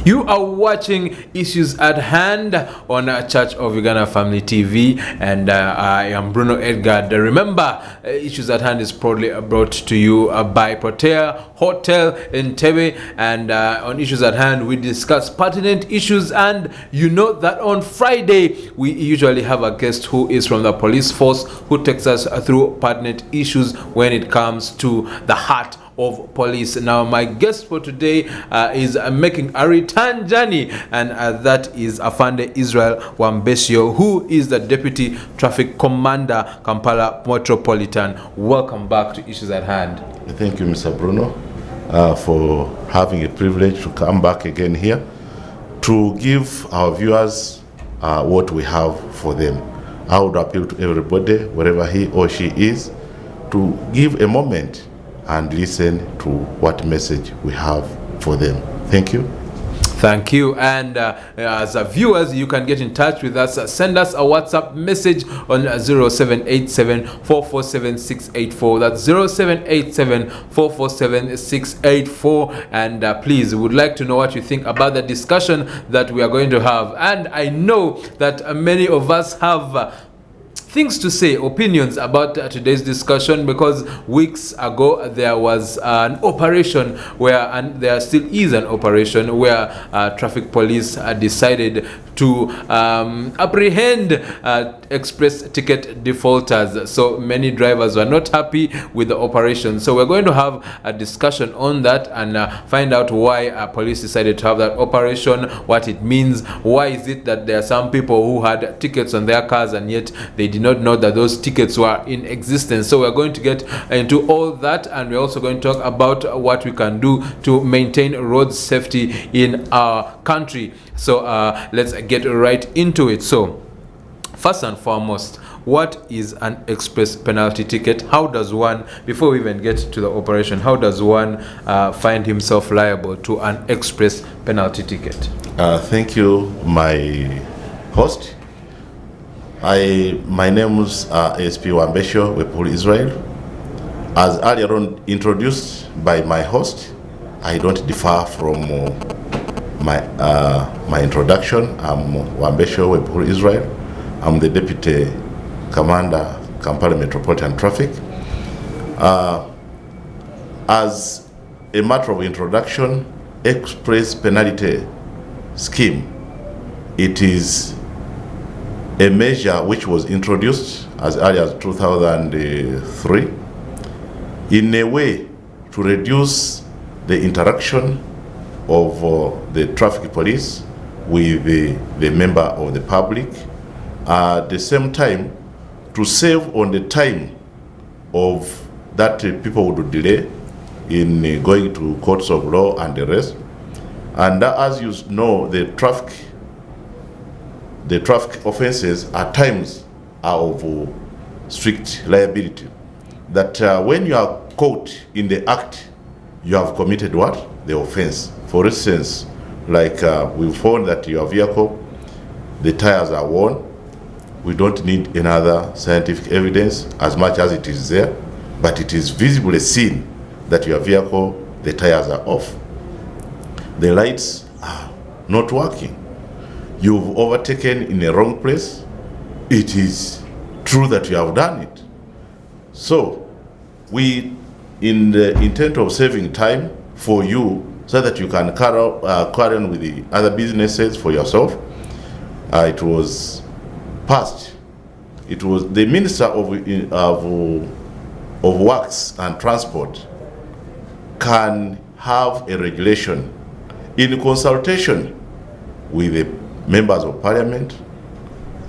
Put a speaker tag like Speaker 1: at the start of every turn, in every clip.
Speaker 1: You are watching Issues at Hand on Church of Uganda Family TV, and I am Bruno Edgar. Remember, Issues at Hand is proudly brought to you by Protea Hotel in Tebe, and on Issues at Hand we discuss pertinent issues. And you know that on Friday we usually have a guest who is from the police force who takes us through pertinent issues when it comes to the heart of police. Now my guest for today is making a return journey, and that is Afande Israel Wambesyo, who is the Deputy Traffic Commander, Kampala Metropolitan. Welcome back to Issues at Hand.
Speaker 2: Thank you, Mr. Bruno, for having a privilege to come back again here to give our viewers what we have for them. I would appeal to everybody, wherever he or she is, to give a moment and listen to what message we have for them. Thank you.
Speaker 1: Thank you. And as viewers, you can get in touch with us. Send us a WhatsApp message on 0787-447-684. That's 0787-447-684. And please, we would like to know what you think about the discussion that we are going to have. And I know that many of us have things to say, opinions about today's discussion, because weeks ago there was an operation where, and there still is an operation where traffic police decided to apprehend express ticket defaulters. So many drivers were not happy with the operation. So we're going to have a discussion on that and find out why police decided to have that operation, what it means, why is it that there are some people who had tickets on their cars and yet they did not know that those tickets were in existence. So we're going to get into all that, and we're also going to talk about what we can do to maintain road safety in our country. So let's get right into it. So first and foremost, what is an express penalty ticket? How does one, before we even get to the operation, how does one find himself liable to an express penalty ticket?
Speaker 2: Thank you, my host. My name is ASP Wambesyo, Wepul Israel. As earlier on introduced by my host, I don't differ from my introduction. I'm Wambesyo, Wepul Israel. I'm the Deputy Commander, Kampala Metropolitan Traffic. As a matter of introduction, express penalty scheme, it is a measure which was introduced as early as 2003 in a way to reduce the interaction of the traffic police with the member of the public, at the same time to save on the time of that people would delay in going to courts of law and the rest. And as you know, the traffic offenses at times are of strict liability. That when you are caught in the act, you have committed what? The offense. For instance, like we found that your vehicle, the tires are worn. We don't need another scientific evidence as much as it is there, but it is visibly seen that your vehicle, the tires are off. The lights are not working. You've overtaken in a wrong place. It is true that you have done it. So we, in the intent of saving time for you so that you can carry on with the other businesses for yourself, it was passed. It was the Minister of Works and Transport can have a regulation in consultation with the members of parliament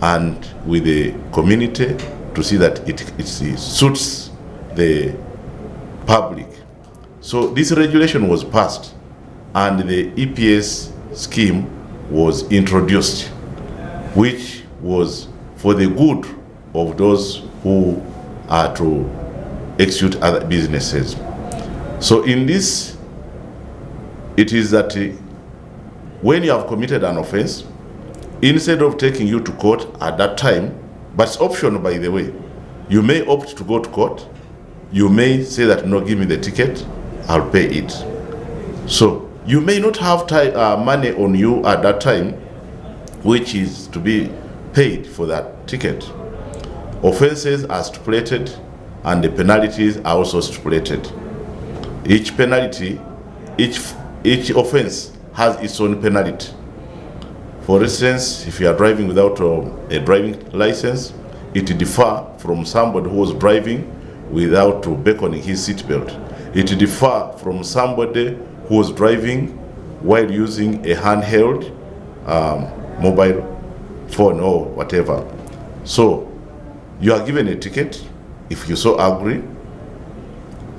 Speaker 2: and with the community to see that it suits the public. So this regulation was passed and the EPS scheme was introduced, which was for the good of those who are to execute other businesses. So in this, it is that when you have committed an offense, instead of taking you to court at that time, but it's optional, by the way, you may opt to go to court. You may say that, no, give me the ticket, I'll pay it. So You may not have money on you at that time, which is to be paid for that ticket. Offenses are stipulated and the penalties are also stipulated. Each penalty, each offense has its own penalty. For instance, if you are driving without a driving license, it differs from somebody who was driving without beckoning his seatbelt. It differs from somebody who was driving while using a handheld mobile phone or whatever. So you are given a ticket if you so agree,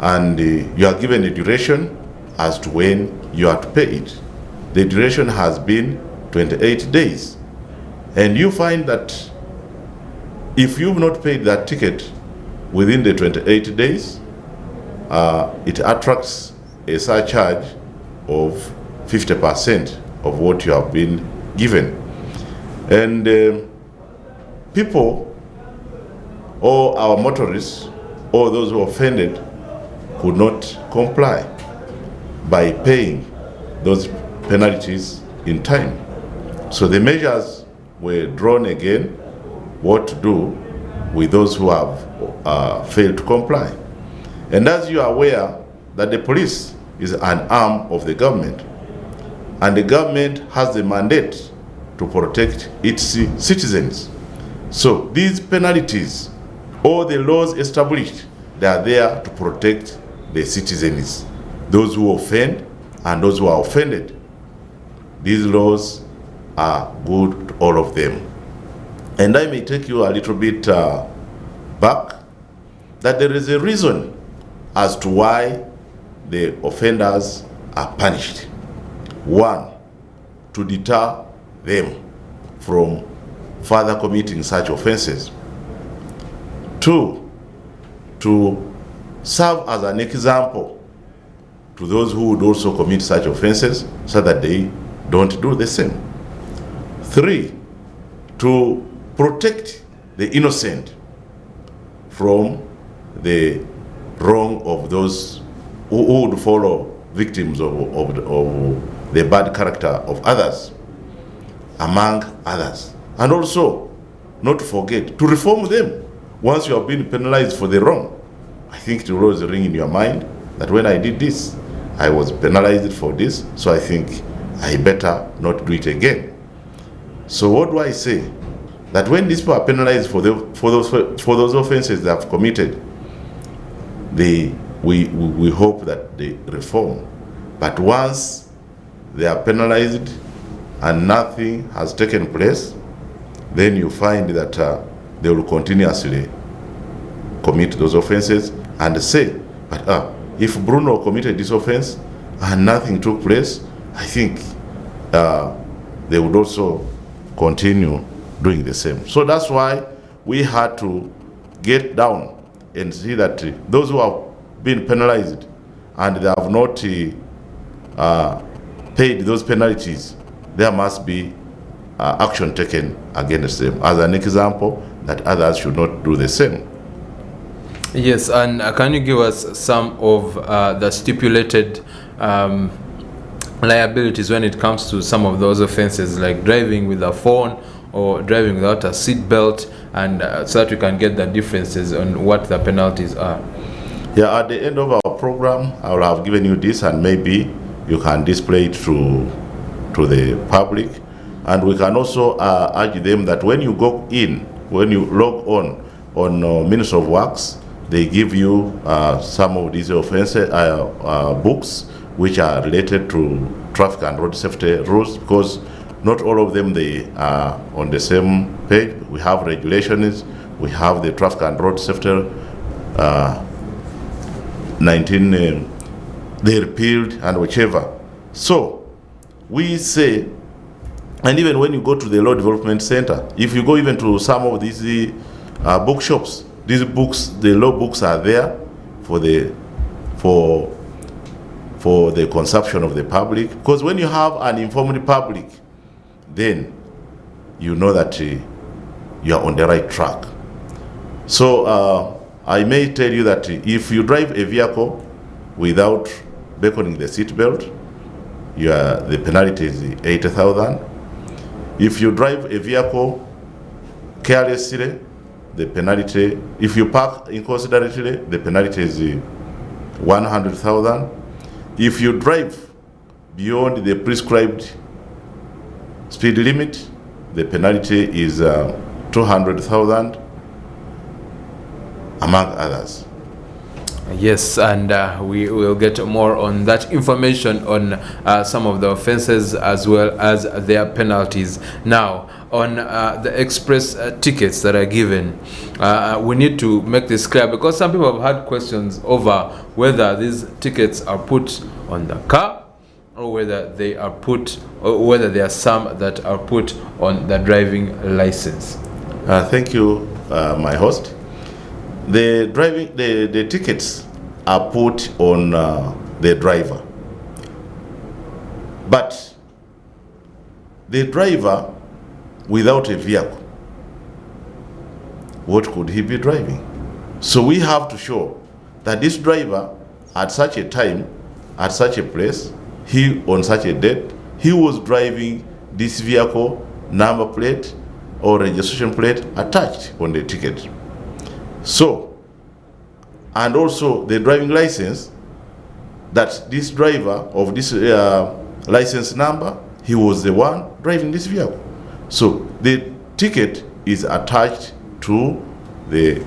Speaker 2: and you are given a duration as to when you are to pay it. The duration has been 28 days, and you find that if you've not paid that ticket within the 28 days, it attracts a surcharge of 50% of what you have been given. And people, or our motorists, or those who offended, could not comply by paying those penalties in time. So the measures were drawn again, what to do with those who have failed to comply. And as you are aware that the police is an arm of the government, and the government has the mandate to protect its citizens. So these penalties, all the laws established, they are there to protect the citizens, those who offend and those who are offended. These laws are good to all of them. And I may take you a little bit back, that there is a reason as to why the offenders are punished. One, to deter them from further committing such offenses. Two, to serve as an example to those who would also commit such offenses so that they don't do the same. Three, to protect the innocent from the wrong of those who would follow victims of the bad character of others, among others. And also, not to forget, to reform them once you have been penalized for the wrong. I think it will always ring in your mind that when I did this, I was penalized for this, so I think I better not do it again. So what do I say? That when these people are penalized for those offenses they have committed, we hope that they reform. But once they are penalized and nothing has taken place, then you find that they will continuously commit those offenses and say, but if Bruno committed this offense and nothing took place, I think they would also continue doing the same. So that's why we had to get down and see that those who have been penalized and they have not paid those penalties, there must be action taken against them as an example that others should not do the same.
Speaker 1: Yes, and can you give us some of the stipulated liabilities when it comes to some of those offenses, like driving with a phone or driving without a seat belt, and so that we can get the differences on what the penalties are?
Speaker 2: Yeah, at the end of our program, I will have given you this, and maybe you can display it to the public. And we can also urge them that when you go in, when you log on Ministry of Works, they give you some of these offenses books which are related to traffic and road safety rules, because not all of them they are on the same page. We have regulations, we have the traffic and road safety 19 they repealed and whichever. So we say, and even when you go to the Law Development Center, if you go even to some of these bookshops, these books, the law books are there for the consumption of the public. Because when you have an informed public, then you know that you are on the right track. So I may tell you that if you drive a vehicle without beckoning the seat belt, the penalty is 80,000. If you drive a vehicle carelessly, the penalty, if you park inconsiderately, the penalty is 100,000. If you drive beyond the prescribed speed limit, the penalty is 200,000, among others.
Speaker 1: Yes, and we will get more on that information on some of the offenses as well as their penalties. Now, on the express tickets that are given, we need to make this clear, because some people have had questions over whether these tickets are put on the car, or whether they are put, or whether there are some that are put on the driving license.
Speaker 2: Thank you, my host. The tickets are put on the driver, but the driver without a vehicle, what could he be driving? So we have to show that this driver at such a time, at such a place, he on such a date, he was driving this vehicle, number plate or registration plate attached on the ticket. So, and also the driving license, that this driver of this license number, he was the one driving this vehicle. So the ticket is attached to the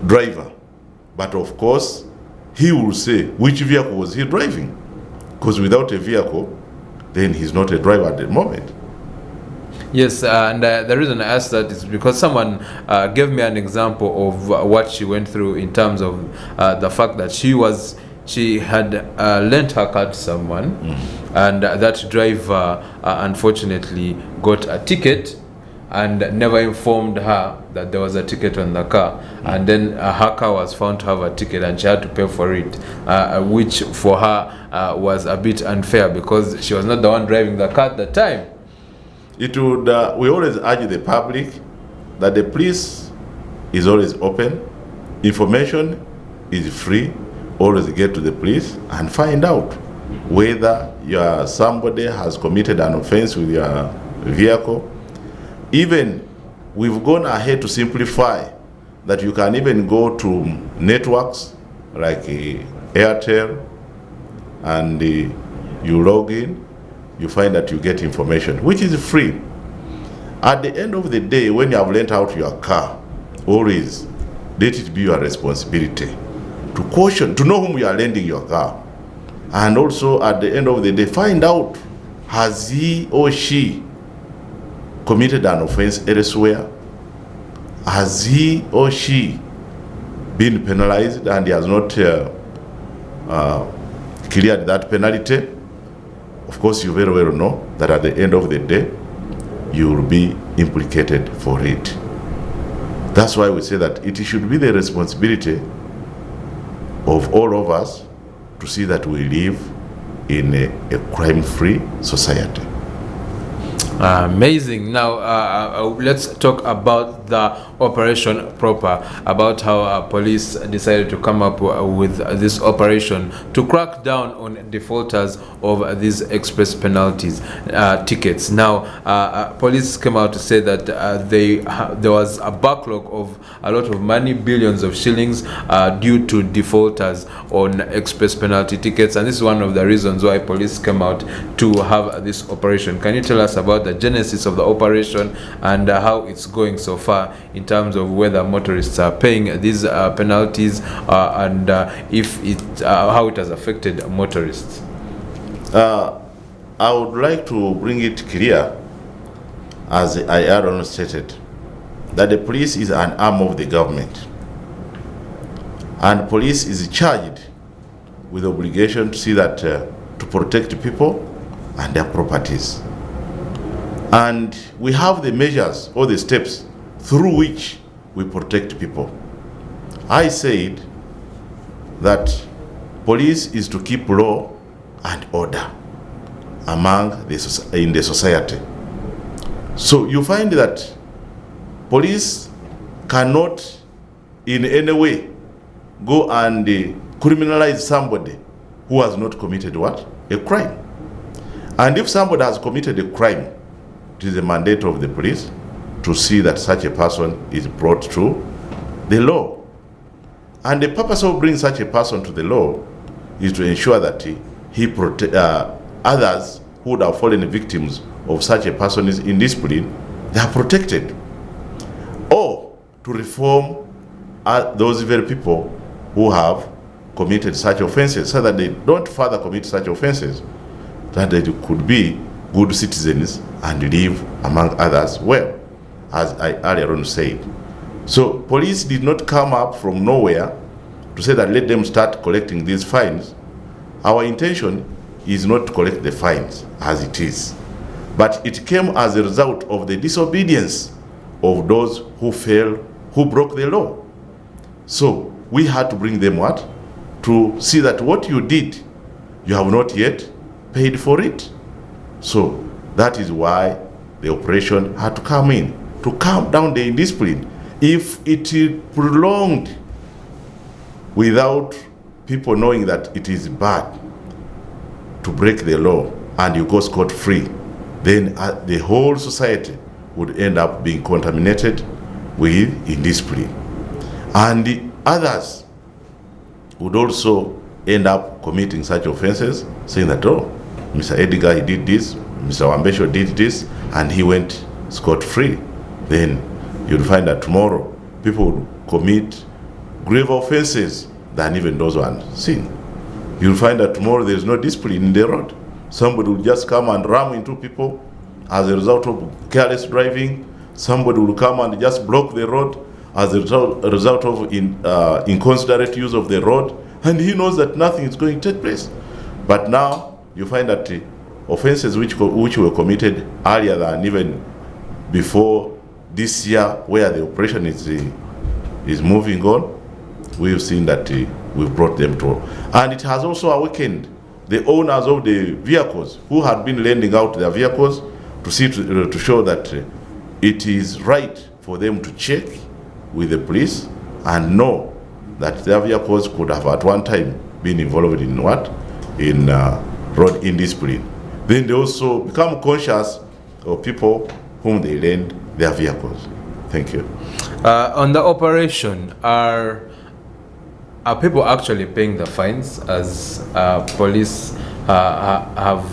Speaker 2: driver, but of course he will say which vehicle was he driving, because without a vehicle, then he's not a driver at the moment.
Speaker 1: Yes, and the reason I asked that is because someone gave me an example of what she went through in terms of the fact that she had lent her car to someone, and that driver unfortunately got a ticket and never informed her that there was a ticket on the car, and then her car was found to have a ticket and she had to pay for it, which for her was a bit unfair because she was not the one driving the car at the time.
Speaker 2: It would, we always urge the public that the police is always open, information is free. Always get to the police and find out whether somebody has committed an offense with your vehicle. Even we've gone ahead to simplify that you can even go to networks like Airtel, and you log in, you find that you get information, which is free. At the end of the day, when you have lent out your car, always let it be your responsibility to caution, to know whom you are lending your car. And also at the end of the day, find out, has he or she committed an offense elsewhere? Has he or she been penalized and he has not cleared that penalty? Of course, you very well know that at the end of the day, you will be implicated for it. That's why we say that it should be the responsibility of all of us to see that we live in a crime-free society.
Speaker 1: Amazing. Now let's talk about the operation proper, about how police decided to come up with this operation to crack down on defaulters of these express penalties tickets. Now police came out to say that there was a backlog of a lot of money, billions of shillings, due to defaulters on express penalty tickets, and this is one of the reasons why police came out to have this operation. Can you tell us about the genesis of the operation and how it's going so far in terms of whether motorists are paying these penalties and if how it has affected motorists?
Speaker 2: I would like to bring it clear, as I already stated, that the police is an arm of the government, and police is charged with the obligation to see that to protect people and their properties. And we have the measures or the steps through which we protect people. I said that police is to keep law and order in the society. So you find that police cannot in any way go and criminalize somebody who has not committed what? a crime. And if somebody has committed a crime, it is the mandate of the police to see that such a person is brought to the law. And the purpose of bringing such a person to the law is to ensure that he protect others who would have fallen victims of such a person's indiscipline, they are protected. Or to reform those very people who have committed such offenses so that they don't further commit such offenses, that they could be good citizens and live among others well, as I earlier on said. So police did not come up from nowhere to say that let them start collecting these fines. Our intention is not to collect the fines as it is, but it came as a result of the disobedience of those who broke the law. So we had to bring them what? To see that what you did, you have not yet paid for it. So that is why the operation had to come in, to calm down the indiscipline. If it prolonged without people knowing that it is bad to break the law and you go scot-free, then the whole society would end up being contaminated with indiscipline. And the others would also end up committing such offenses, saying that, oh, Mr. Edgar, he did this, Mr. Wambesho did this, and he went scot-free. Then you'll find that tomorrow people would commit grave offenses than even those ones seen. You'll find that tomorrow there's no discipline in the road. Somebody will just come and ram into people as a result of careless driving. Somebody will come and just block the road as a result of inconsiderate use of the road, and he knows that nothing is going to take place. But now you find that offenses which were committed earlier than even before this year, where the operation is moving on, we've seen that we've brought them to. And it has also awakened the owners of the vehicles who had been lending out their vehicles to show that it is right for them to check with the police and know that their vehicles could have at one time been involved in what? In road indiscipline. Then they also become conscious of people whom they lend their vehicles. Thank you.
Speaker 1: On the operation, are people actually paying the fines as police have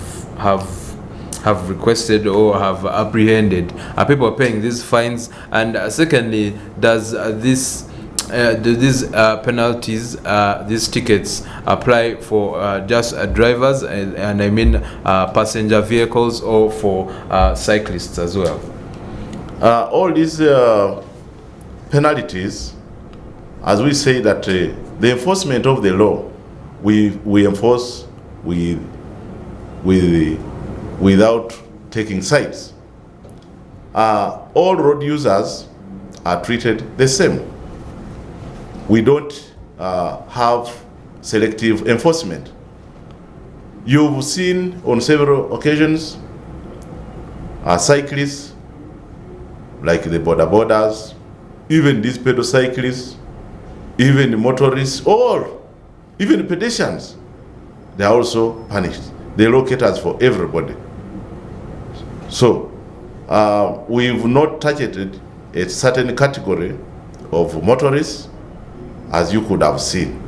Speaker 1: requested or have apprehended? Are people paying these fines? And secondly, does these penalties, these tickets, apply for just drivers and I mean passenger vehicles, or for cyclists as well?
Speaker 2: All these penalties, as we say that the enforcement of the law, we enforce without taking sides. All road users are treated the same. We don't have selective enforcement. You've seen on several occasions cyclists, like the borders, even these pedocyclists, even the motorists, or even pedestrians, they are also punished. They locate us for everybody. So we've not targeted a certain category of motorists, as you could have seen.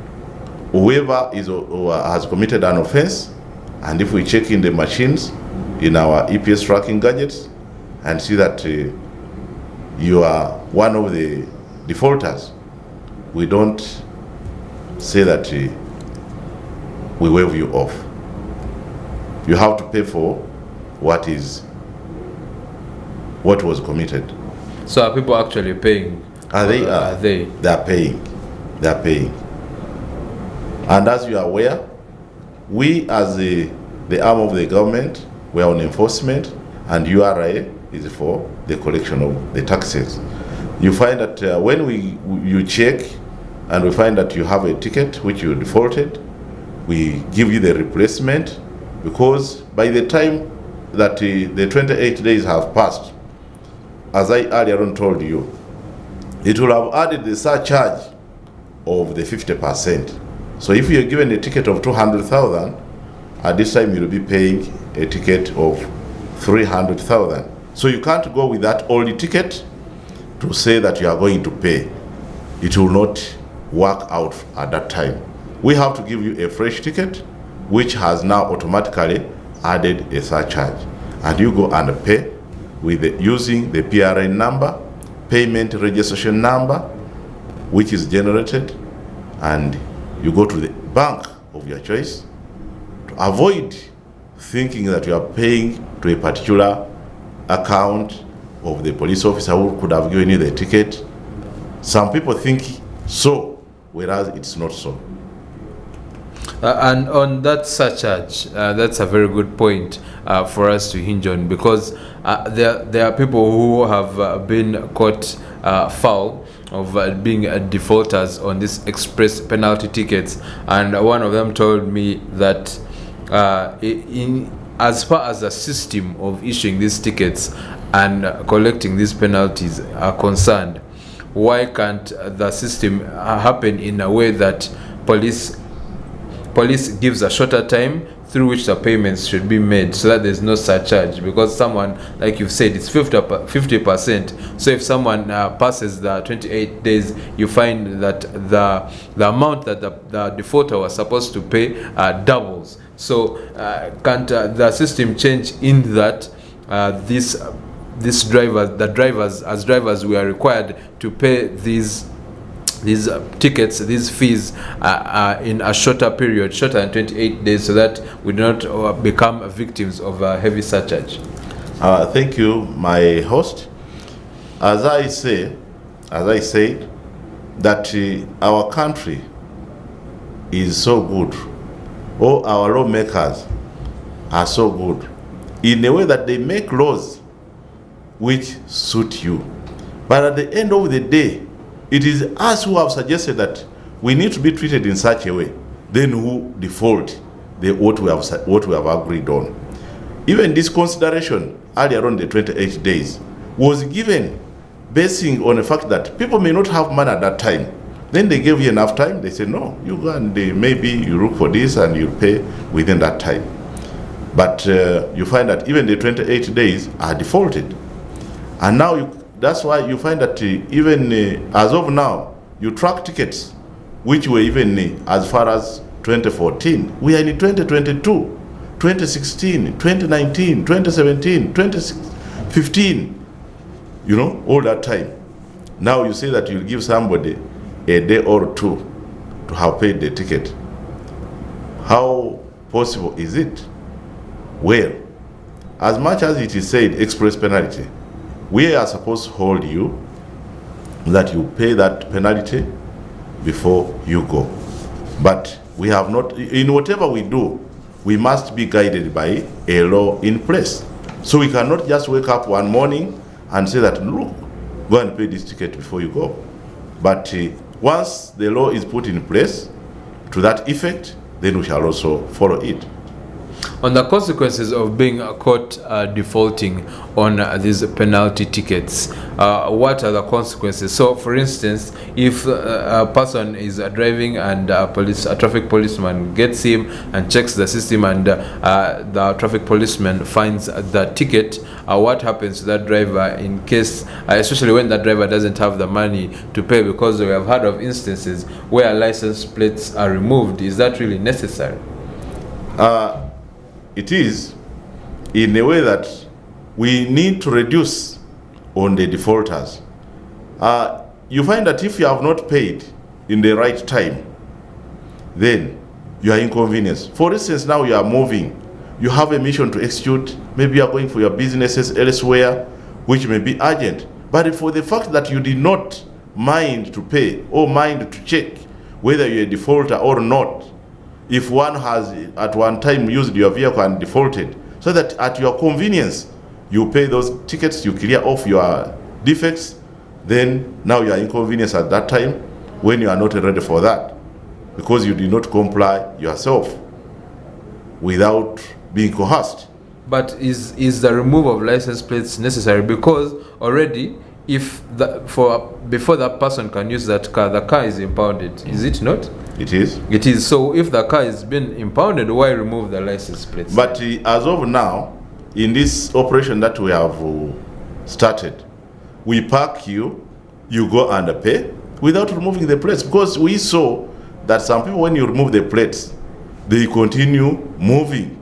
Speaker 2: Whoever has committed an offense, and if we check in the machines, in our EPS tracking gadgets, and see that you are one of the defaulters, we don't say that we waive you off. You have to pay for what was committed.
Speaker 1: So are people actually paying?
Speaker 2: They are paying. They are paying. And as you are aware, we as the arm of the government, we are on enforcement, and URA is for the collection of the taxes. You find that when you check and we find that you have a ticket which you defaulted, we give you the replacement, because by the time that the 28 days have passed, as I earlier on told you, it will have added the surcharge of the 50%. So if you're given a ticket of 200,000 at this time you'll be paying a ticket of 300,000. So you can't go with that old ticket to say that you are going to pay. It will not work out at that time. We have to give you a fresh ticket, which has now automatically added a surcharge. And you go and pay with using the PRN number, payment registration number, which is generated, and you go to the bank of your choice to avoid thinking that you are paying to a particular account of the police officer who could have given you the ticket. Some people think so, whereas it's not so.
Speaker 1: And on that surcharge, that's a very good point for us to hinge on, because there are people who have been caught foul of being defaulters on these express penalty tickets, and one of them told me that as far as the system of issuing these tickets and collecting these penalties are concerned, why can't the system happen in a way that police gives a shorter time through which the payments should be made, so that there's no surcharge? Because someone, like you've said, it's 50%. So if someone passes the 28 days, you find that the amount that the defaulter was supposed to pay doubles. So can't the system change in that as drivers, we are required to pay these tickets, these fees in a shorter period, shorter than 28 days, so that we do not become victims of a heavy surcharge?
Speaker 2: Thank you, my host. As I said, that our country is so good, all our lawmakers are so good, in a way that they make laws which suit you. But at the end of the day, it is us who have suggested that we need to be treated in such a way, then who default what we have agreed on. Even this consideration earlier on, the 28 days, was given basing on the fact that people may not have money at that time. Then they gave you enough time. They said, no, you go and maybe you look for this and you pay within that time. But you find that even the 28 days are defaulted. And now that's why you find that even as of now, you track tickets, which were even as far as 2014. We are in 2022, 2016, 2019, 2017, 2015, all that time. Now you say that you'll give somebody a day or two to have paid the ticket. How possible is it? Well, as much as it is said express penalty, we are supposed to hold you that you pay that penalty before you go. But we have not, in whatever we do, we must be guided by a law in place. So we cannot just wake up one morning and say that, look, go and pay this ticket before you go. But once the law is put in place to that effect, then we shall also follow it.
Speaker 1: On the consequences of being caught defaulting on these penalty tickets, what are the consequences? So, for instance, if a person is driving and a traffic policeman gets him and checks the system, and the traffic policeman finds the ticket, what happens to that driver in case, especially when that driver doesn't have the money to pay? Because we have heard of instances where license plates are removed. Is that really necessary?
Speaker 2: It is, in a way that we need to reduce on the defaulters. You find that if you have not paid in the right time, then you are inconvenienced. For instance, now you are moving, you have a mission to execute, maybe you are going for your businesses elsewhere, which may be urgent. But for the fact that you did not mind to pay or mind to check whether you're a defaulter or not, if one has at one time used your vehicle and defaulted, so that at your convenience you pay those tickets, you clear off your defects, then now you are inconvenienced at that time when you are not ready for that, because you did not comply yourself without being coerced.
Speaker 1: But is the removal of license plates necessary? Because already, before that person can use that car, the car is impounded, is it not?
Speaker 2: It is.
Speaker 1: It is. So if the car is being impounded, why remove the license plates?
Speaker 2: But as of now, in this operation that we have started, we park you, you go and pay without removing the plates, because we saw that some people, when you remove the plates, they continue moving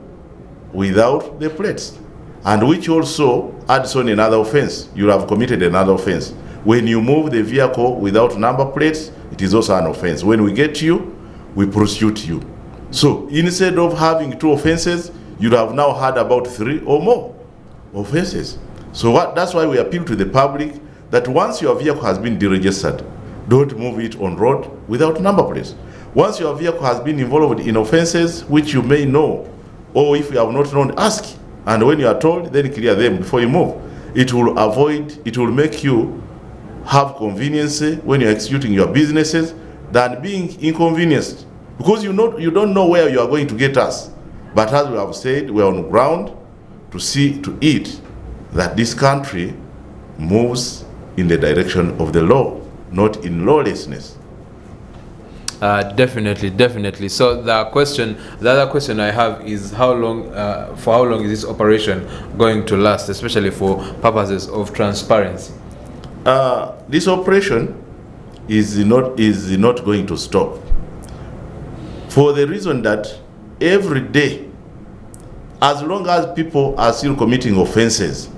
Speaker 2: without the plates, and which also adds on another offense. You have committed another offense. When you move the vehicle without number plates, it is also an offense. When we get you, we prosecute you. So instead of having 2 offenses, you have now had about 3 or more offenses. So that's why we appeal to the public that once your vehicle has been deregistered, don't move it on road without number plates. Once your vehicle has been involved in offenses which you may know, or if you have not known, ask. And when you are told, then clear them before you move. It will make you have convenience when you're executing your businesses than being inconvenienced, because you don't know where you are going to get us. But as we have said, we're on ground to eat that this country moves in the direction of the law, not in lawlessness.
Speaker 1: Definitely. So the other question I have is for how long is this operation going to last, especially for purposes of transparency?
Speaker 2: This operation is not going to stop, for the reason that every day, as long as people are still committing offenses,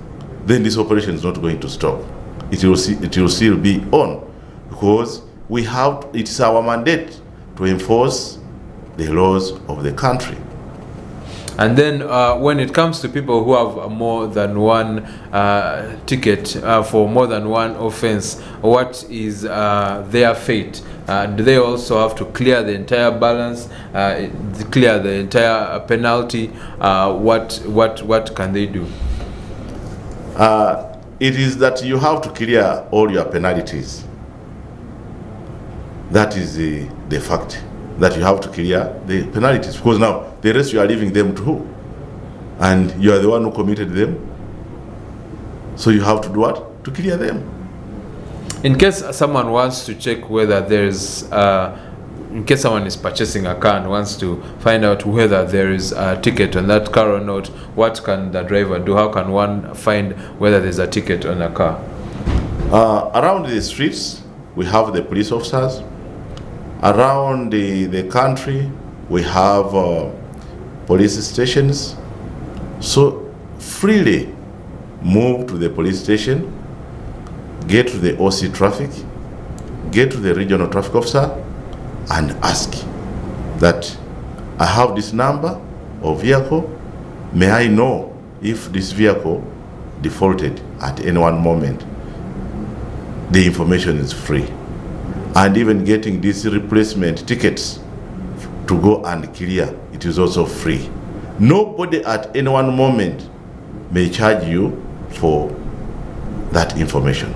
Speaker 2: then this operation is not going to stop. It will still be on, because it's our mandate to enforce the laws of the country.
Speaker 1: And then when it comes to people who have more than one ticket for more than one offense, what is their fate? Do they also have to clear the entire balance, clear the entire penalty? What can they do?
Speaker 2: It is that you have to clear all your penalties. That is the fact, that you have to clear the penalties, because now the rest you are leaving them to who? And you are the one who committed them. So you have to do what? To clear them.
Speaker 1: In case someone wants to check whether there's, in case someone is purchasing a car and wants to find out whether there is a ticket on that car or not, what can the driver do? How can one find whether there's a ticket on a car?
Speaker 2: Around the streets, we have the police officers. Around the country, we have police stations. So freely move to the police station, get to the OC traffic, get to the regional traffic officer, and ask that I have this number of vehicle. May I know if this vehicle defaulted at any one moment? The information is free. And even getting these replacement tickets to go and clear, it is also free. Nobody at any one moment may charge you for that information.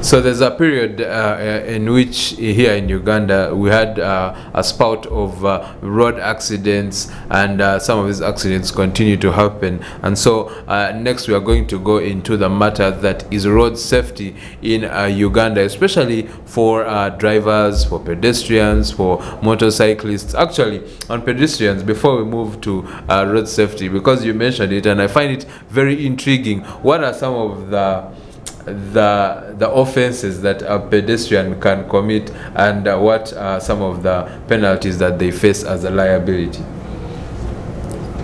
Speaker 1: So there's a period in which here in Uganda we had a spout of road accidents, and some of these accidents continue to happen. And so next we are going to go into the matter that is road safety in Uganda, especially for drivers, for pedestrians, for motorcyclists. Actually, on pedestrians, before we move to road safety, because you mentioned it and I find it very intriguing, what are some of the offenses that a pedestrian can commit, and what are some of the penalties that they face as a liability?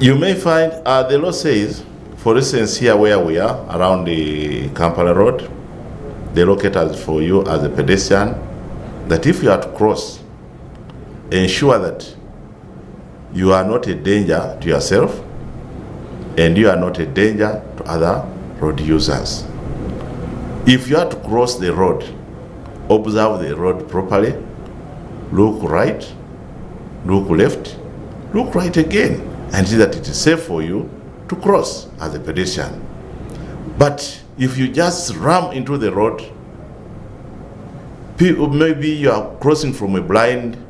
Speaker 2: You may find the law says, for instance, here where we are around the Kampala Road, they locate us for you as a pedestrian, that if you are to cross, ensure that you are not a danger to yourself and you are not a danger to other road users. If you are to cross the road, observe the road properly, look right, look left, look right again, and see that it is safe for you to cross as a pedestrian. But if you just ram into the road, maybe you are crossing from a blind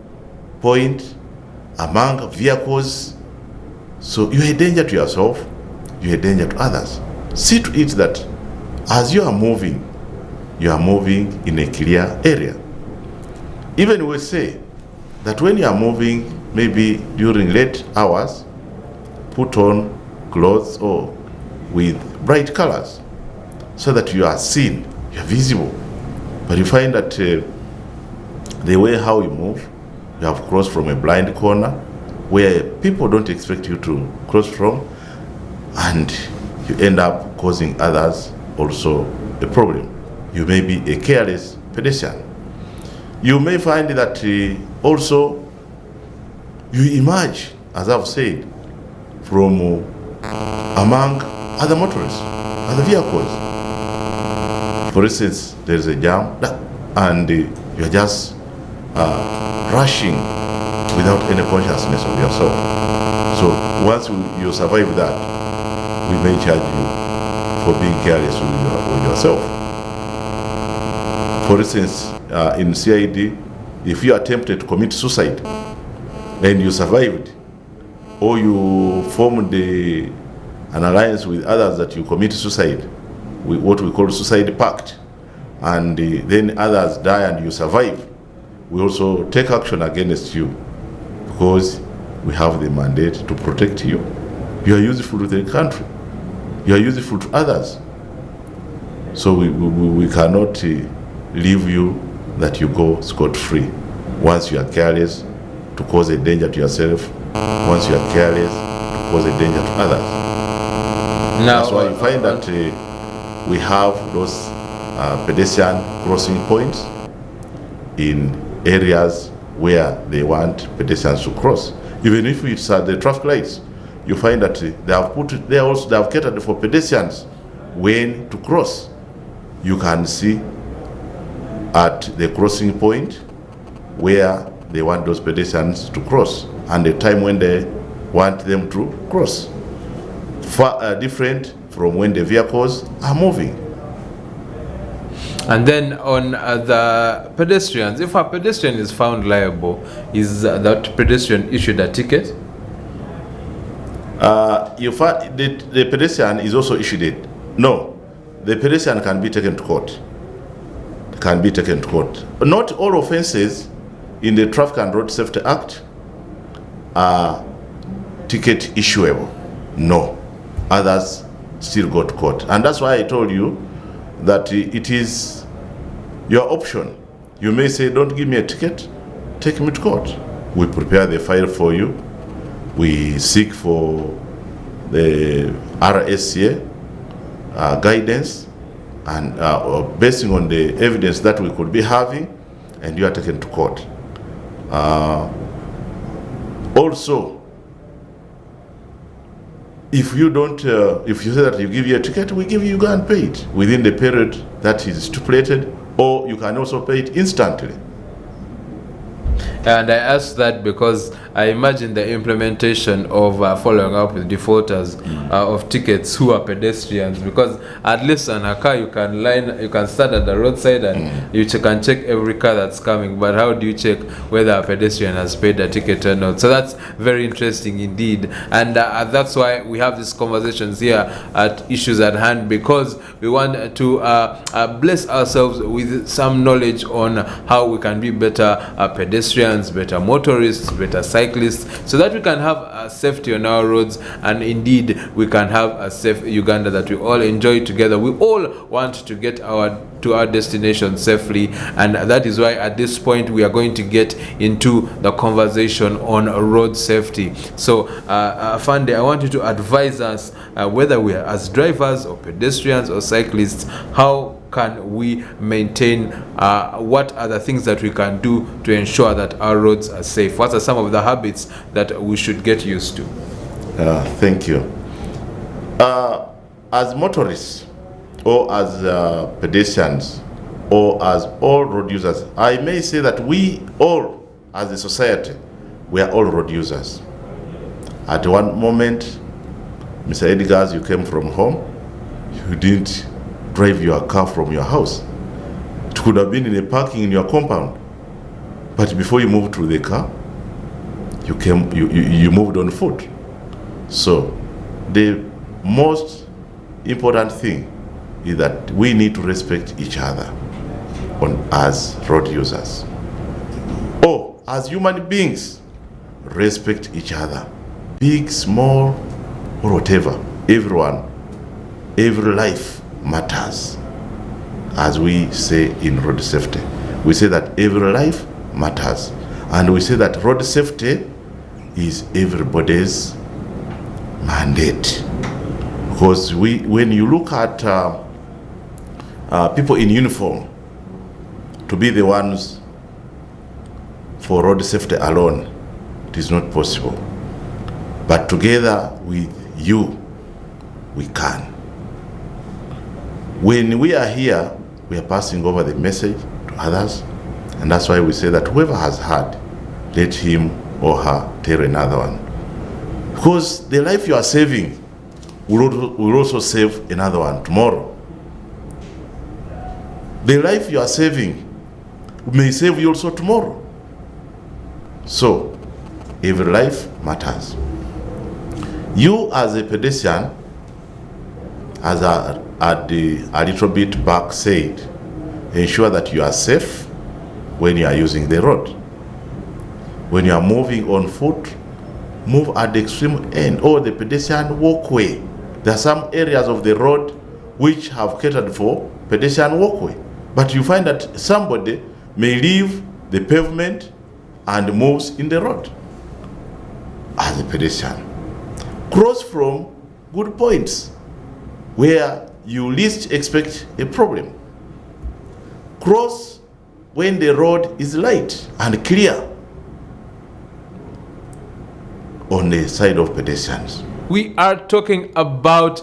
Speaker 2: point among vehicles, so you are a danger to yourself, you are a danger to others. See to it that as you are moving in a clear area. Even we say, that when you are moving, maybe during late hours, put on clothes or with bright colors so that you are seen, you are visible. But you find that the way how you move, you have crossed from a blind corner where people don't expect you to cross from, and you end up causing others also a problem. You may be a careless pedestrian. You may find that also you emerge, as I've said, from among other motorists, other vehicles. For instance, there is a jam and you're just rushing without any consciousness of yourself. So once you survive that, we may charge you for being careless with yourself. For instance, in CID, if you attempted to commit suicide and you survived, or you formed an alliance with others that you commit suicide, with what we call suicide pact, and then others die and you survive, we also take action against you because we have the mandate to protect you. You are useful to the country. You are useful to others. So we cannot leave you that you go scot-free. Once you are careless to cause a danger to yourself, once you are careless to cause a danger to others.
Speaker 1: Now,
Speaker 2: that's why you find that we have those pedestrian crossing points in areas where they want pedestrians to cross. Even if it's at the traffic lights, you find that they have catered for pedestrians when to cross. You can see at the crossing point where they want those pedestrians to cross and the time when they want them to cross. Different from when the vehicles are moving.
Speaker 1: And then on the pedestrians, if a pedestrian is found liable, is that pedestrian issued a ticket?
Speaker 2: The pedestrian is also issued it. No, the pedestrian can be taken to court. Not all offenses in the Traffic and Road Safety Act are ticket issuable. No, others still go to court. And that's why I told you that it is your option. You may say, don't give me a ticket, take me to court. We prepare the file for you. We seek for the RSA guidance, and basing on the evidence that we could be having, and you are taken to court. Also, if you don't, if you say that you give you a ticket, we give you unpaid within the period that is stipulated, or you can also pay it instantly.
Speaker 1: And I ask that because I imagine the implementation of following up with defaulters of tickets who are pedestrians, because at least on a car you can start at the roadside and you can check every car that's coming, but how do you check whether a pedestrian has paid a ticket or not? So that's very interesting indeed, and that's why we have these conversations here at Issues at Hand, because we want to bless ourselves with some knowledge on how we can be better pedestrians, better motorists, better cyclists, so that we can have safety on our roads, and indeed we can have a safe Uganda that we all enjoy together. We all want to get to our destination safely, and that is why at this point we are going to get into the conversation on road safety. So Fande, I want you to advise us whether we are as drivers or pedestrians or cyclists, how can we maintain, what are the things that we can do to ensure that our roads are safe? What are some of the habits that we should get used to?
Speaker 2: Thank you. As motorists, or as pedestrians, or as all road users, I may say that we all, as a society, we are all road users. At one moment, Mr. Edgar, you came from home, you didn't drive your car from your house. It could have been in a parking in your compound, but before you moved to the car, you moved on foot. So the most important thing is that we need to respect each other as road users. as human beings, respect each other. Big, small, or whatever. Everyone, every life matters. As we say in road safety, we say that every life matters. And we say that road safety is everybody's mandate. Because when you look at people in uniform to be the ones for road safety alone, it is not possible. But together with you, we can. When we are here, we are passing over the message to others, and that's why we say that whoever has heard, let him or her tell another one. Because the life you are saving will also save another one tomorrow. The life you are saving may save you also tomorrow. So, every life matters. You as a pedestrian, as a little bit back said, ensure that you are safe when you are using the road. When you are moving on foot, move at the extreme end or the pedestrian walkway. There are some areas of the road which have catered for pedestrian walkway. But you find that somebody may leave the pavement and moves in the road as a pedestrian. Cross from good points where you least expect a problem. Cross when the road is light and clear on the side of pedestrians.
Speaker 1: We are talking about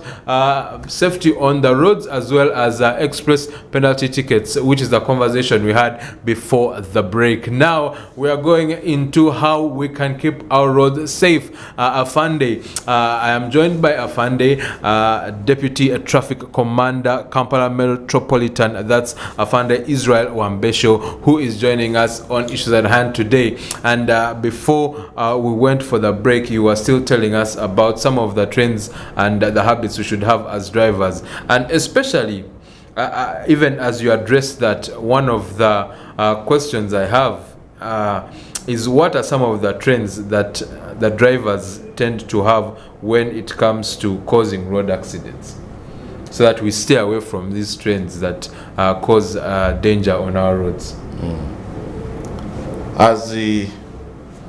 Speaker 1: safety on the roads as well as express penalty tickets, which is the conversation we had before the break. Now we are going into how we can keep our roads safe. Afande, I am joined by Afande, Deputy Traffic Commander, Kampala Metropolitan. That's Afande Israel Wambesho, who is joining us on Issues at Hand today. And before we went for the break, you were still telling us about some of the trends and the habits we should have as drivers, and especially even as you address that, one of the questions I have is what are some of the trends that the drivers tend to have when it comes to causing road accidents, so that we stay away from these trends that cause danger on our roads.
Speaker 2: As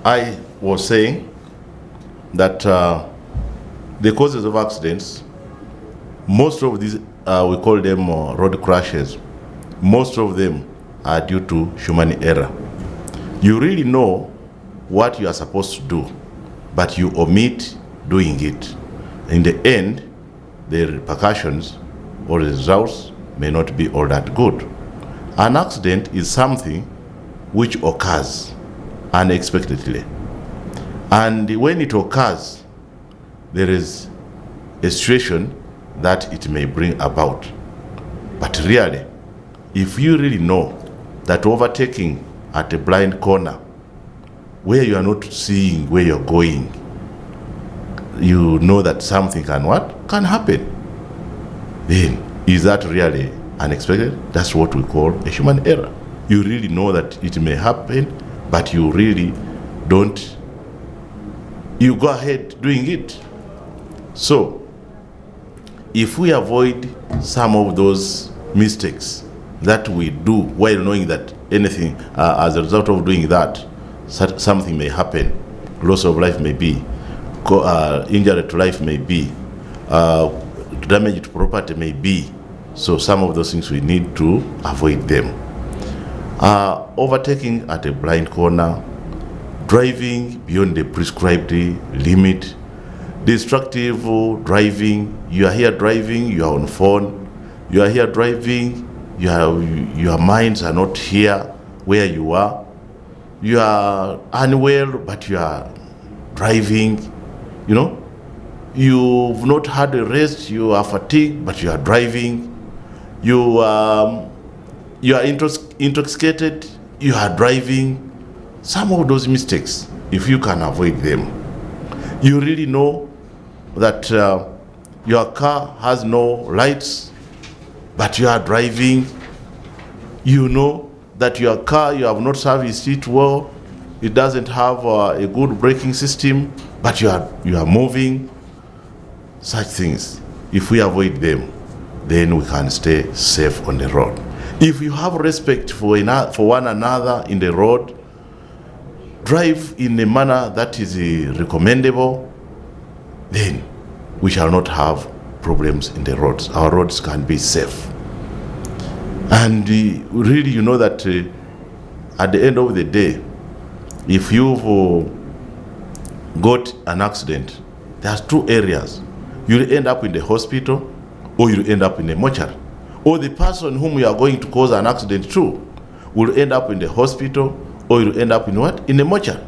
Speaker 2: I was saying, that the causes of accidents, most of these, we call them road crashes, most of them are due to human error. You really know what you are supposed to do, but you omit doing it. In the end, the repercussions or results may not be all that good. An accident is something which occurs unexpectedly. And when it occurs, there is a situation that it may bring about. But really, if you really know that overtaking at a blind corner, where you are not seeing where you're going, you know that something can happen. Then, is that really unexpected? That's what we call a human error. You really know that it may happen, but you really don't. You go ahead doing it. So, if we avoid some of those mistakes that we do while knowing that anything, as a result of doing that, something may happen, loss of life may be, injury to life may be, damage to property may be. So some of those things we need to avoid them. Overtaking at a blind corner, driving beyond the prescribed limit, destructive driving. You are here driving, you are on phone. You are here driving, your minds are not here where you are. You are unwell, but you are driving. You know, you've not had a rest, you are fatigued, but you are driving. You are intoxicated, you are driving. Some of those mistakes, if you can avoid them, you really know that your car has no lights, but you are driving. You know that your car, you have not serviced it well, it doesn't have a good braking system, but you are moving. Such things, if we avoid them, then we can stay safe on the road. If you have respect for one another in the road, drive in a manner that is recommendable, then we shall not have problems in the roads. Our roads can be safe. And really, you know that at the end of the day, if you've got an accident, there's two areas. You'll end up in the hospital, or you'll end up in a mortuary. Or the person whom you are going to cause an accident to will end up in the hospital, or you'll end up in what? In a mortuary.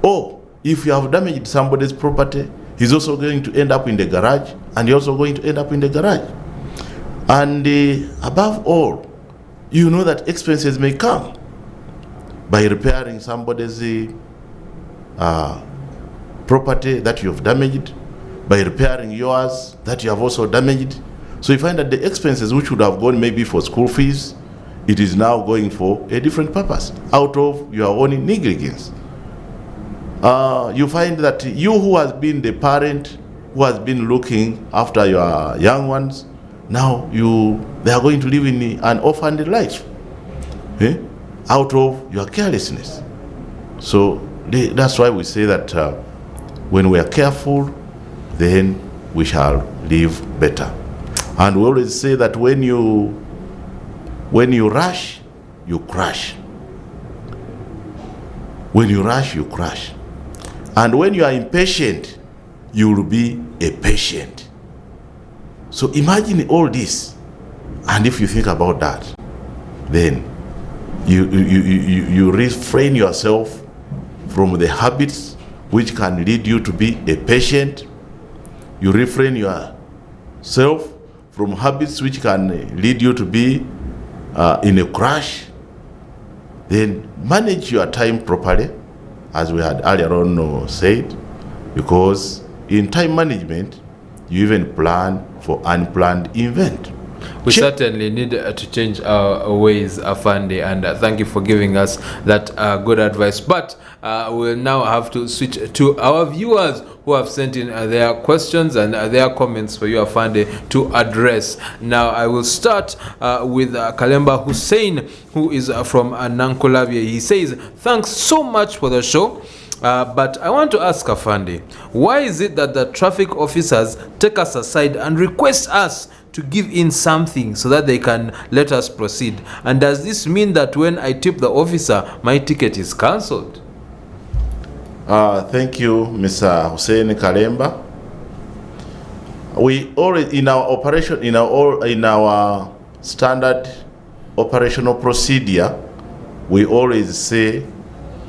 Speaker 2: Or if you have damaged somebody's property, he's also going to end up in the garage, and you're also going to end up in the garage. And above all, you know that expenses may come by repairing somebody's property that you have damaged, by repairing yours that you have also damaged. So you find that the expenses which would have gone maybe for school fees, it is now going for a different purpose out of your own negligence. You find that you who has been the parent, who has been looking after your young ones, now they are going to live in an orphaned life, out of your carelessness. So that's why we say that when we are careful, then we shall live better. And we always say that when you rush, you crash. When you rush, you crash. And when you are impatient, you will be a patient. So imagine all this, and if you think about that, then you refrain yourself from the habits which can lead you to be a patient. You refrain yourself from habits which can lead you to be in a crash. Then manage your time properly, as we had earlier on said, because in time management, you even plan for unplanned event.
Speaker 1: We certainly need to change our ways, Afande, and thank you for giving us that good advice. But we'll now have to switch to our viewers who have sent in their questions and their comments for you, Afande, to address. Now, I will start with Kalemba Hussein, who is from Nankolavia. He says, thanks so much for the show. But I want to ask Afande, why is it that the traffic officers take us aside and request us to give in something so that they can let us proceed? And does this mean that when I tip the officer, my ticket is cancelled?
Speaker 2: Thank you, Mr. Hussein Kalemba. We already, in our operation, in our standard operational procedure, we always say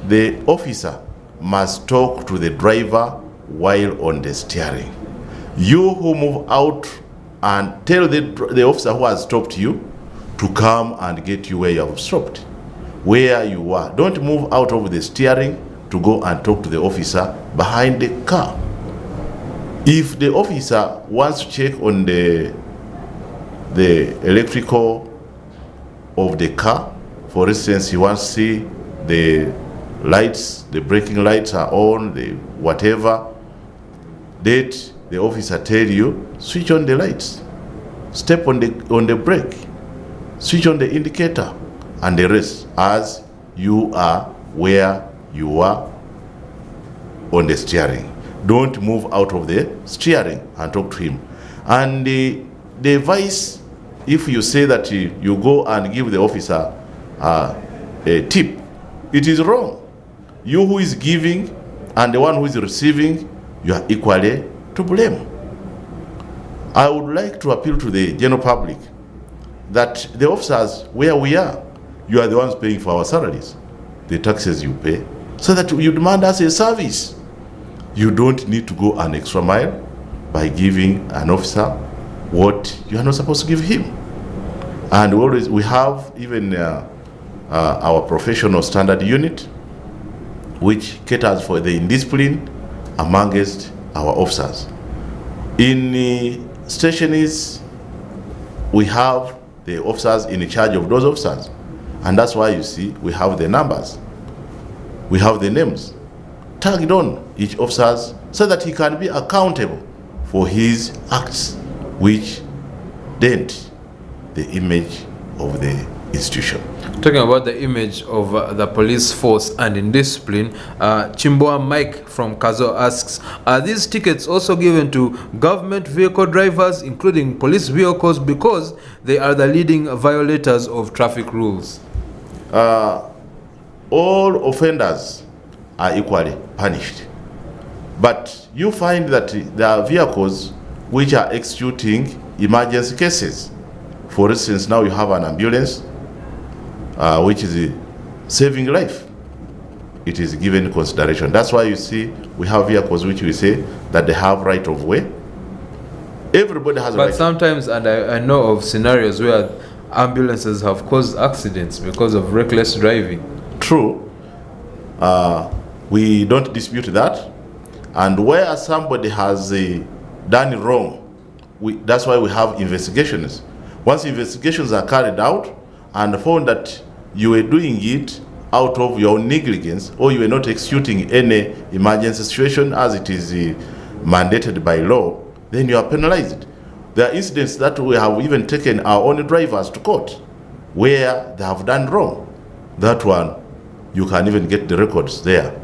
Speaker 2: the officer must talk to the driver while on the steering. You who move out and tell the officer who has stopped you to come and get you where you have stopped, where you are. Don't move out of the steering to go and talk to the officer behind the car. If the officer wants to check on the electrical of the car, for instance, he wants to see the lights, the braking lights are on, the whatever, date the officer tell you, switch on the lights, step on the brake, switch on the indicator, and the rest, as you are where you are on the steering. Don't move out of the steering and talk to him. And the advice, if you say that you go and give the officer a tip, it is wrong. You who is giving and the one who is receiving, you are equally to blame. I would like to appeal to the general public that the officers, where we are, you are the ones paying for our salaries, the taxes you pay, so that you demand us a service. You don't need to go an extra mile by giving an officer what you are not supposed to give him. And we have even our professional standard unit, which caters for the indiscipline amongst our officers. In the stations, we have the officers in charge of those officers, and that's why you see we have the numbers. we have the names tagged on each officer so that he can be accountable for his acts which dent the image of the institution.
Speaker 1: Talking about the image of the police force and indiscipline, Chimboa Mike from Kazo asks, are these tickets also given to government vehicle drivers, including police vehicles, because they are the leading violators of traffic rules?
Speaker 2: All offenders are equally punished. But you find that there are vehicles which are executing emergency cases. For instance, now you have an ambulance which is saving life. It is given consideration. That's why you see we have vehicles which we say that they have right of way. Everybody has a right.
Speaker 1: But sometimes, and I know of scenarios where ambulances have caused accidents because of reckless driving.
Speaker 2: True. We don't dispute that. And where somebody has done wrong, that's why we have investigations. Once investigations are carried out and found that you were doing it out of your own negligence, or you were not executing any emergency situation as it is mandated by law, then you are penalized. There are incidents that we have even taken our own drivers to court where they have done wrong. That one, you can even get the records there.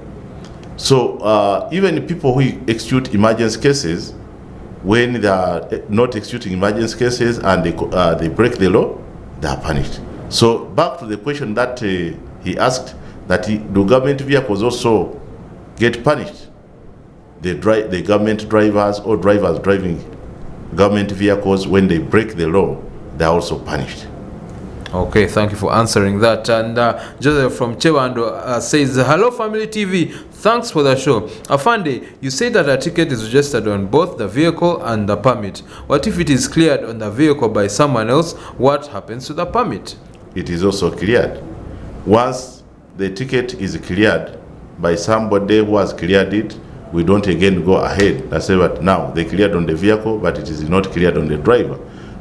Speaker 2: So even people who execute emergency cases, when they are not executing emergency cases and they break the law, they are punished. So back to the question that he asked, that do government vehicles also get punished? The government drivers or drivers driving government vehicles, when they break the law, they are also punished.
Speaker 1: Okay, thank you for answering that. And Joseph from Chewando says, hello Family TV, thanks for the show. Afande, you say that a ticket is registered on both the vehicle and the permit. What if it is cleared on the vehicle by someone else? What happens to the permit?
Speaker 2: It is also cleared. Once the ticket is cleared by somebody who has cleared it, we don't again go ahead. That's what now they cleared on the vehicle, but it is not cleared on the driver.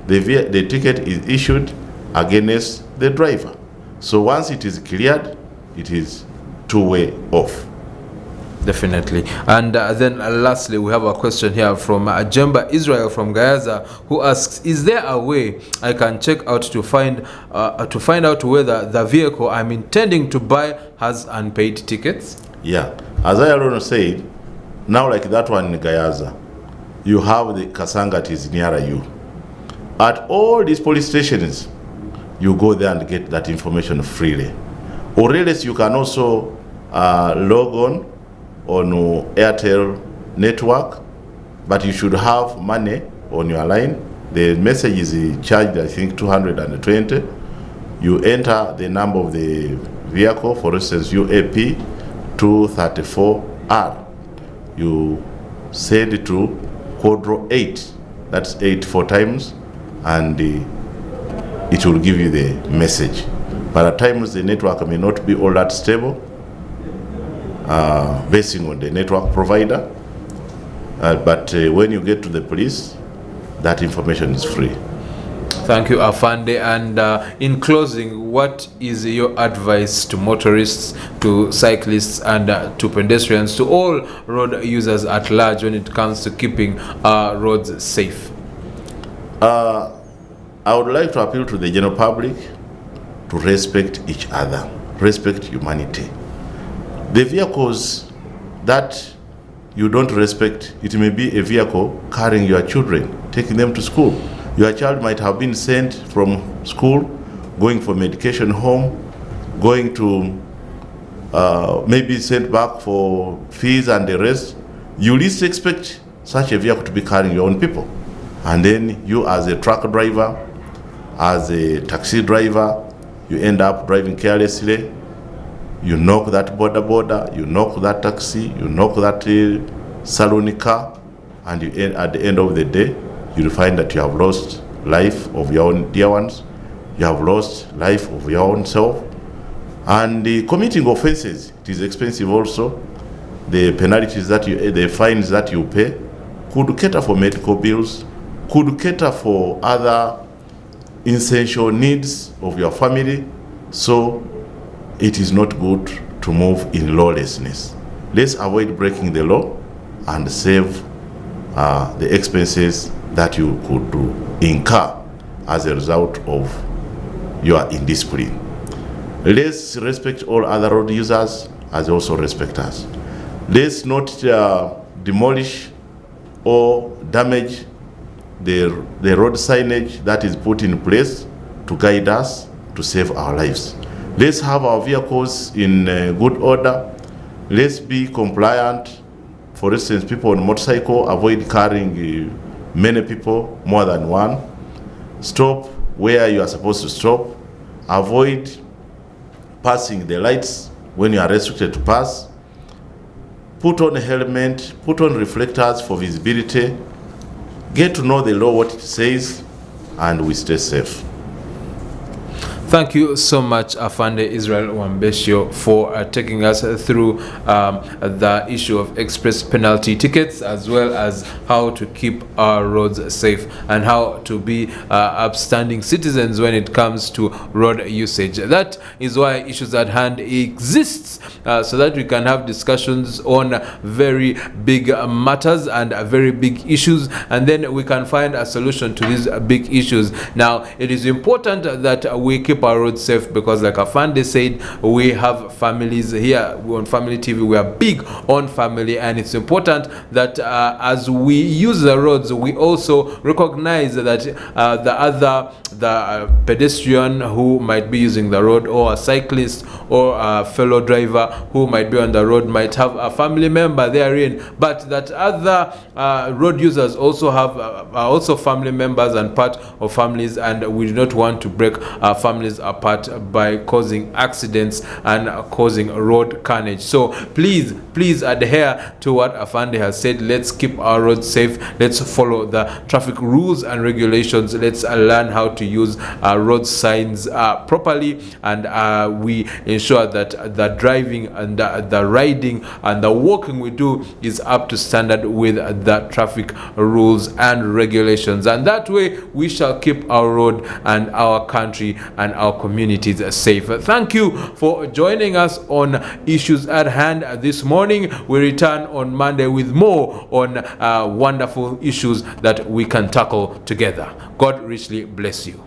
Speaker 2: The ticket is issued against the driver. So once it is cleared, it is two-way off.
Speaker 1: Definitely. And then lastly, we have a question here from Jemba Israel from Gayaza, who asks, is there a way I can check out to find out whether the vehicle I'm intending to buy has unpaid tickets?
Speaker 2: Yeah. As I already said, now like that one in Gayaza, you have the Kasangat is nearer you. At all these police stations, you go there and get that information freely. Or else you can also log on Airtel network, but you should have money on your line. The message is charged, I think, 220. You enter the number of the vehicle, for instance, UAP 234R. You send it to Quadro 8, that's 8 4 times, and it will give you the message. But at times the network may not be all that stable, basing on the network provider. But when you get to the police, that information is free.
Speaker 1: Thank you, Afande. And in closing, what is your advice to motorists, to cyclists, and to pedestrians, to all road users at large when it comes to keeping our roads safe?
Speaker 2: I would like to appeal to the general public to respect each other, respect humanity. The vehicles that you don't respect, it may be a vehicle carrying your children, taking them to school. Your child might have been sent from school, going for medication home, going to maybe sent back for fees and the rest. You least expect such a vehicle to be carrying your own people. And then you as a truck driver, as a taxi driver, you end up driving carelessly. You knock that border, you knock that taxi, you knock that saloon car, and you end, at the end of the day, you'll find that you have lost life of your own dear ones, you have lost life of your own self. And committing offenses, it is expensive also. The penalties that the fines that you pay could cater for medical bills, could cater for other essential needs of your family. So it is not good to move in lawlessness. Let's avoid breaking the law and save the expenses that you could incur as a result of your indiscipline. Let's respect all other road users as also respect us. Let's not demolish or damage the road signage that is put in place to guide us to save our lives. Let's have our vehicles in good order. Let's be compliant. For instance, people on motorcycle avoid carrying many people, more than one. Stop where you are supposed to stop. Avoid passing the lights when you are restricted to pass. Put on a helmet, put on reflectors for visibility. Get to know the law, what it says, and we stay safe.
Speaker 1: Thank you so much, Afande Israel Wambesyo, for taking us through the issue of express penalty tickets, as well as how to keep our roads safe and how to be upstanding citizens when it comes to road usage. That is why Issues at Hand exists, so that we can have discussions on very big matters and very big issues, and then we can find a solution to these big issues. Now, it is important that we keep our roads safe, because like Afande said, we have families here on Family TV. We are big on family, and it's important that as we use the roads, we also recognize that the pedestrian who might be using the road, or a cyclist, or a fellow driver who might be on the road, might have a family member therein, but that other road users also have also family members and part of families, and we do not want to break our families apart by causing accidents and causing road carnage. So please adhere to what Afande has said. Let's keep our roads safe. Let's follow the traffic rules and regulations. Let's learn how to use road signs properly, and we ensure that the driving and the riding and the walking we do is up to standard with the traffic rules and regulations, and that way we shall keep our road and our country and our communities safe. Thank you for joining us on Issues at Hand this morning. We return on Monday with more on wonderful issues that we can tackle together. God richly bless you.